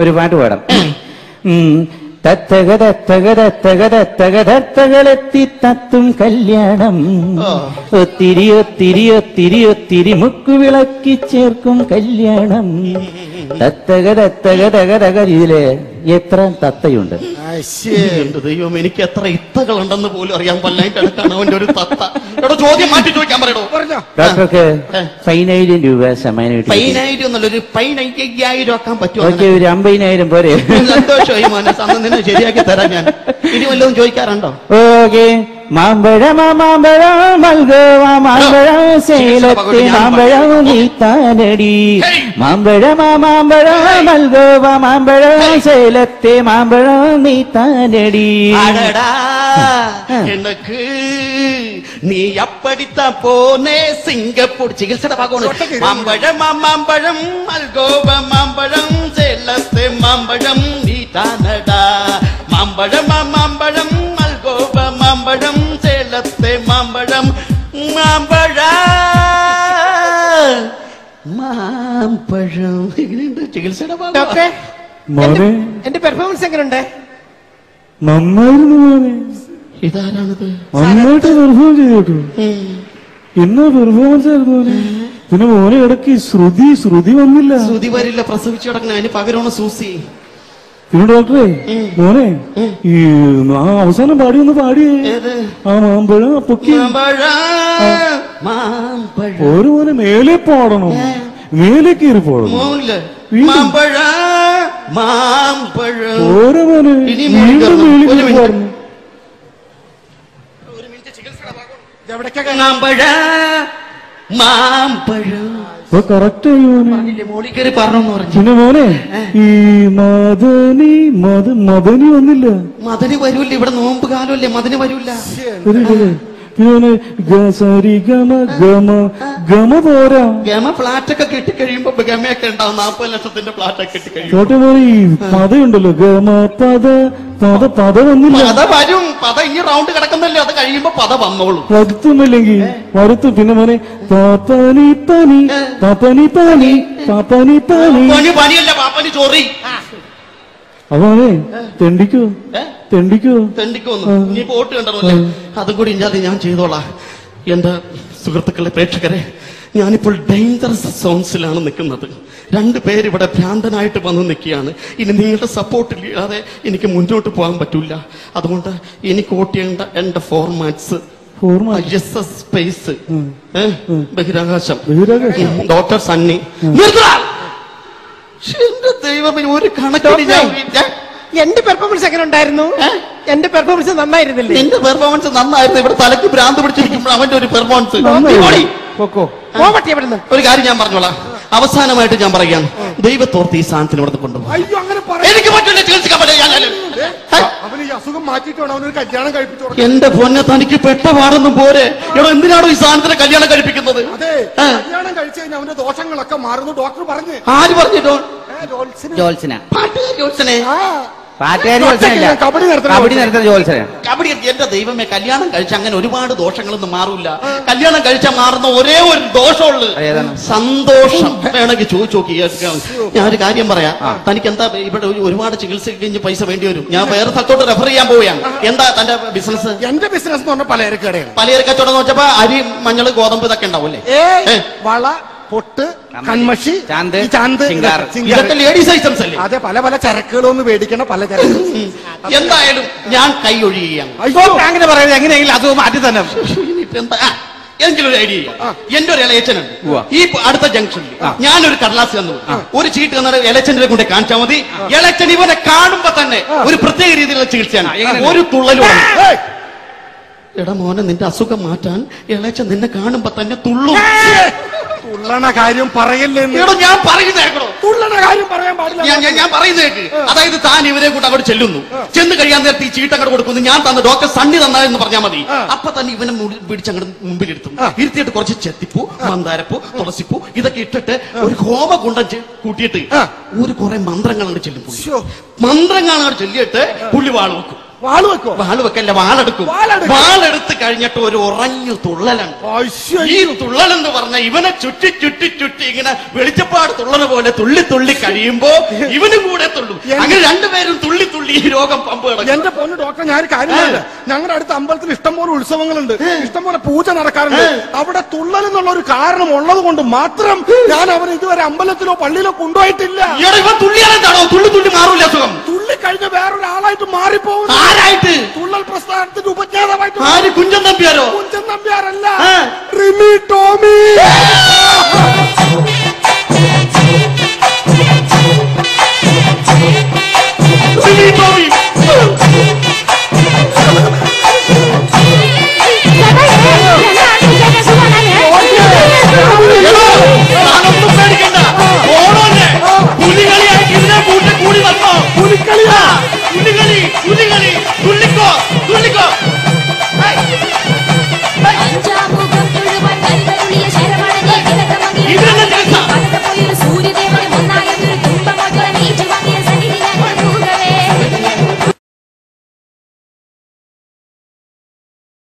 ഒരു പാട്ട് പാടാം. തത്തകതത്തകതത്തകതത്തകതത്തകളെത്തി തത്തും കല്യാണം, ഒത്തിരി ഒത്തിരി ഒത്തിരി ഒത്തിരി മുക്കുവിളക്കി ചേർക്കും കല്യാണം. തത്തകതത്തകതകതക. ഇതില് എത്ര തത്തയുണ്ട്? എന്റെ ദൈവം, എനിക്ക് എത്ര ഇത്തകളുണ്ടെന്ന് പോലും അറിയാൻ പല്ലായിട്ടാണ് അവന്റെ ഒരു തത്ത. ചോദ്യം മാറ്റി ചോദിക്കാൻ പറയണോ? ഡോക്ടർക്ക് 10,000 രൂപ സമ്മാനമായിട്ട്. 10,000 എന്നല്ല, ഒരു 50,000 ആക്കാൻ പറ്റുമോ? ഒരു 50,000 പോരെ? സന്തോഷമായി മോനെ, നിന്നെ ശരിയാക്കി തരാം ഞാൻ. ഇനി വല്ലതും ചോദിക്കാറുണ്ടോ? ഓക്കെ. മാമ്പഴം മാമ്പഴം മൽഗോവ മാമ്പഴം സേലത്തെ മാമ്പഴം നീത്താനടി. മാമ്പഴം മാമ്പഴം മൽഗോവ മാമ്പഴം സേലത്തെ മാമ്പഴം നീത്താനടി. എനക്ക് നീ അപ്പടിത്ത പോനെ സിംഗപ്പൂർ ചികിത്സയുടെ ഭാഗമാണ്. മാമ്പഴം മാമ്പഴം മൽഗോവ മാമ്പഴം സേലത്തെ മാമ്പഴം നീത്താനടാ. മാമ്പഴം മാമ്പഴം മൽഗോവ മാമ്പഴം സേലത്തെ മാമ്പഴം മാമ്പഴ മാമ്പഴം. എങ്ങനെയുണ്ട് ചികിത്സയുടെ ഭാഗം? എന്റെ പെർഫോമൻസ് എങ്ങനെയുണ്ട്? നന്നായിരുന്നു മോനെ. ഇതാരാണിത്? നന്നായിട്ട് പെർഫോം ചെയ്തു. എന്നാ പെർഫോമൻസ് ആയിരുന്നു മോനെ. പിന്നെ മോനെ ഇടയ്ക്ക് ശ്രുതി വന്നില്ല. ശ്രുതി വരില്ല, പ്രസവിച്ചു കിടക്കണ. അതിന് പകരമാണ് സൂസി. പിന്നെ ഡോക്ടറെ മോനെ ഈ അവസാനം പാടി ഒന്ന് പാടിയേ. ആ മാമ്പഴം പൊക്കി ഓരോ മോനെ മേലെ പാടണം, മേലെ കയറി പാടണം. ഓരോ മോനെ വീണ്ടും മേലെ പാടണം. അപ്പൊ കറക്റ്റ് ആയി മോനെ. പിന്നെ മോനെ ഈ മദനി വന്നില്ല. മദനി വരൂല്ല, ഇവിടെ നോമ്പ് കാലമല്ലേ, മദനി വരൂല്ല. പിന്നെ സരി ഗമ ഗമ ഗമ പോരാ. ഗമ ഫ്ലാറ്റൊക്കെ കെട്ടിക്കഴിയുമ്പോ ഗമയൊക്കെ ഉണ്ടാവും. 40 ലക്ഷത്തിന്റെ ഫ്ലാറ്റൊക്കെ കെട്ടിക്കഴിയും. ചോട്ടെ പോലെ ഈ പദയുണ്ടല്ലോ, ഗമ പദ വന്നില്ല. പദ വരും, പദ ഈ റൗണ്ട് കിടക്കുന്നല്ലോ, അത് കഴിയുമ്പോ പദ വന്നോളൂ. വരുത്തുന്നില്ലെങ്കിൽ വരുത്തു. പിന്നെ മോനെ പാപ്പനി പനി പാപ്പനി പനി പാപ്പനി പനി പനിയല്ല, പാപ്പനി ചോറി. അതെ തെണ്ടിക്കോ നീ പോട്ട് കണ്ടല്ലേ? അതും കൂടി ഇല്ലാതെ ഞാൻ ചെയ്തോളാം. എന്റെ സുഹൃത്തുക്കളെ, പ്രേക്ഷകരെ, ഞാനിപ്പോൾ ഡേഞ്ചറസ് സോൺസിലാണ് നിൽക്കുന്നത്. 2 പേര് ഇവിടെ ഭ്രാന്തനായിട്ട് വന്ന് നിൽക്കുകയാണ്. ഇനി നിങ്ങളുടെ സപ്പോർട്ടില്ലാതെ എനിക്ക് മുന്നോട്ട് പോകാൻ പറ്റൂല. അതുകൊണ്ട് എനിക്ക് വോട്ട് ചെയ്യേണ്ട എന്റെ ഫോർമാറ്റ്സ് സ്പേസ്, ബഹിരാകാശം, ഡോക്ടർ സണ്ണി. എന്റെ ദൈവമേ, ഒരു കണക്കിന് എന്റെ പെർഫോമൻസ് എങ്ങനെ ഉണ്ടായിരുന്നു? എന്റെ പെർഫോമൻസ് നന്നായിരുന്നില്ലേ? എന്റെ പെർഫോമൻസ് നന്നായിരുന്നു. ഇവിടെ തലക്ക് ഭ്രാന്ത് പിടിച്ചിരിക്കുമ്പോൾ അവന്റെ ഒരു പെർഫോമൻസ്. ഒരു കാര്യം ഞാൻ പറഞ്ഞോളാം, അവസാനമായിട്ട് ഞാൻ പറയുകയാണ്, ദൈവത്തോർത്ത് ഈ സാധനത്തിന് ഇവിടെ കൊണ്ടുപോകും. എനിക്ക് പറ്റില്ല, ചികിത്സിക്കാൻ പറ്റില്ല. എന്റെ പൊന്നെ, തനിക്ക് പെട്ട പാടൊന്നും പോരെ. ഇവിടെ എന്തിനാണോ ഈ സാധനത്തിന് കല്യാണം കഴിപ്പിക്കുന്നത്? കല്യാണം കഴിച്ചു കഴിഞ്ഞാൽ അവന്റെ ദോഷങ്ങളൊക്കെ മാറുന്നു ഡോക്ടർ പറഞ്ഞു. ആര് പറഞ്ഞിട്ടോ? ജോത്സനെ. കബഡി. എന്റെ ദൈവമേ, കല്യാണം കഴിച്ച അങ്ങനെ ഒരുപാട് ദോഷങ്ങളൊന്നും മാറൂല. കല്യാണം കഴിച്ചാൽ മാറുന്ന ഒരേ ഒരു ദോഷമുള്ളു, സന്തോഷം. വേണമെങ്കിൽ ചോദിച്ചു നോക്കി. ഞാനൊരു കാര്യം പറയാം, തനിക്ക് എന്താ ഇവിടെ ഒരുപാട് ചികിത്സ കഴിഞ്ഞ് പൈസ വേണ്ടി വരും. ഞാൻ വേറെ സ്ഥലത്തോട്ട് റെഫർ ചെയ്യാൻ പോവുകയാണ്. എന്താ തന്റെ ബിസിനസ്? എന്റെ ബിസിനസ് എന്ന് പറഞ്ഞാൽ പലചരക്കടയാണ്. പലചരക്കച്ചവടം എന്ന് വെച്ചപ്പോ അരി, മഞ്ഞൾ, ഗോതമ്പ് ഇതൊക്കെ ഉണ്ടാവൂല്ലേ? വള, പൊട്ട്, കൺമഷി, ചാന്ത്, ഇതൊക്കെ ലേഡീസ് ഐറ്റംസ് അല്ലേ? അതെ, പല പല ചരക്കുകളൊന്ന് മേടിക്കണ പല ചരക്ക്. എന്തായാലും ഞാൻ കൈ ഒഴിയുകയാണ്. അങ്ങനെ പറയുന്നത് എങ്ങനെയെങ്കിലും അത് മാറ്റി തന്നെ. എങ്കിലും ഒരു ഐഡിയ. എന്റെ ഒരു ഇലയച്ചനുണ്ട് ഈ അടുത്ത ജംഗ്ഷനിൽ. ഞാനൊരു കടലാസ് തന്നു, ഒരു ചീട്ട് തന്നത് ഇലച്ചനെ കൊണ്ട് കാണിച്ചാൽ മതി. ഇലച്ചൻ ഇവനെ കാണുമ്പോ തന്നെ ഒരു പ്രത്യേക രീതിയിലുള്ള ചികിത്സയാണ്. ഒരു തുള്ളലും. എടാ മോനെ, നിന്റെ അസുഖം മാറ്റാൻ ഇളയച്ചൻ നിന്നെ കാണുമ്പോ തന്നെ തുള്ളും. തുള്ളണ കാര്യം പറയല്ലേ? ഞാൻ പറയുന്നേക്കണോ? തുള്ളണ കാര്യം പറയാൻ പാടില്ല. ഞാൻ പറയുന്നേക്ക്. അതായത് താൻ ഇവരെ കൂടെ അവിടെ ചെല്ലുന്നു, ചെന്ന് കഴിയാൻ നേരത്തെ ഈ ചീട്ടങ്ങോട്ട് കൊടുക്കുന്നു. ഞാൻ തന്ന ഡോക്ടർ സണ്ണി തന്നാലെന്ന് പറഞ്ഞാൽ മതി. അപ്പൊ തന്നെ ഇവനെ പിടിച്ചങ്ങോട്ട് മുമ്പിലിരുത്തും. ഇരുത്തിയിട്ട് കുറച്ച് ചെത്തിപ്പൂ, മന്ദാരപ്പൂ, തുളസിപ്പൂ ഇതൊക്കെ ഇട്ടിട്ട് ഒരു ഹോമകുണ്ടം കൂട്ടിയിട്ട് ഒരു കുറെ മന്ത്രങ്ങളാണ് ചെല്ലും. മന്ത്രങ്ങളാണ് ചൊല്ലിയിട്ട് പുള്ളി വാൾ വെക്കും. വാള് വെക്കോ? വാള് വെക്കല്ല, വാളെടുക്കും. വാളെടുത്ത് കഴിഞ്ഞിട്ട് ഒരു ഉറഞ്ഞു തുള്ളലാണ്. ഈ തുള്ളലെന്ന് പറഞ്ഞ ഇവനെ ചുറ്റി ചുറ്റി ചുറ്റി ഇങ്ങനെ വെളിച്ചപ്പാട് തുള്ളണ പോലെ തുള്ളി തുള്ളി കഴിയുമ്പോ ഇവനും കൂടെ തുള്ളും. അങ്ങനെ രണ്ടുപേരും തുള്ളി തുള്ളി ഈ രോഗം പമ്പ് കിടക്കും. എന്റെ പൊന്ന് ഡോക്ടർ, ഞാൻ കാര്യമില്ല. ഞങ്ങളുടെ അടുത്ത അമ്പലത്തിൽ ഇഷ്ടംപോലെ ഉത്സവങ്ങളുണ്ട്, ഇഷ്ടംപോലെ പൂജ നടക്കാറുണ്ട്. അവിടെ തുള്ളൽ എന്നുള്ള ഒരു കാരണം ഉള്ളത് കൊണ്ട് മാത്രം ഞാൻ അവൻ ഇതുവരെ അമ്പലത്തിലോ പള്ളിയിലോ കൊണ്ടുപോയിട്ടില്ല. ഇവൻ തുള്ളിയാണെന്താണോ? തുള്ളി തുള്ളി മാറൂല അസുഖം. തുള്ളി കഴിഞ്ഞ വേറൊരാളായിട്ട് മാറിപ്പോകും. ആരായിട്ട്? തുള്ളൽ പ്രസ്ഥാനത്തിന്റെ ഉപജ്ഞാതമായിട്ട്. ആര്? കുഞ്ചൻ നമ്പ്യാരോ? കുഞ്ചൻ നമ്പ്യാരല്ല, റിമി ടോമി.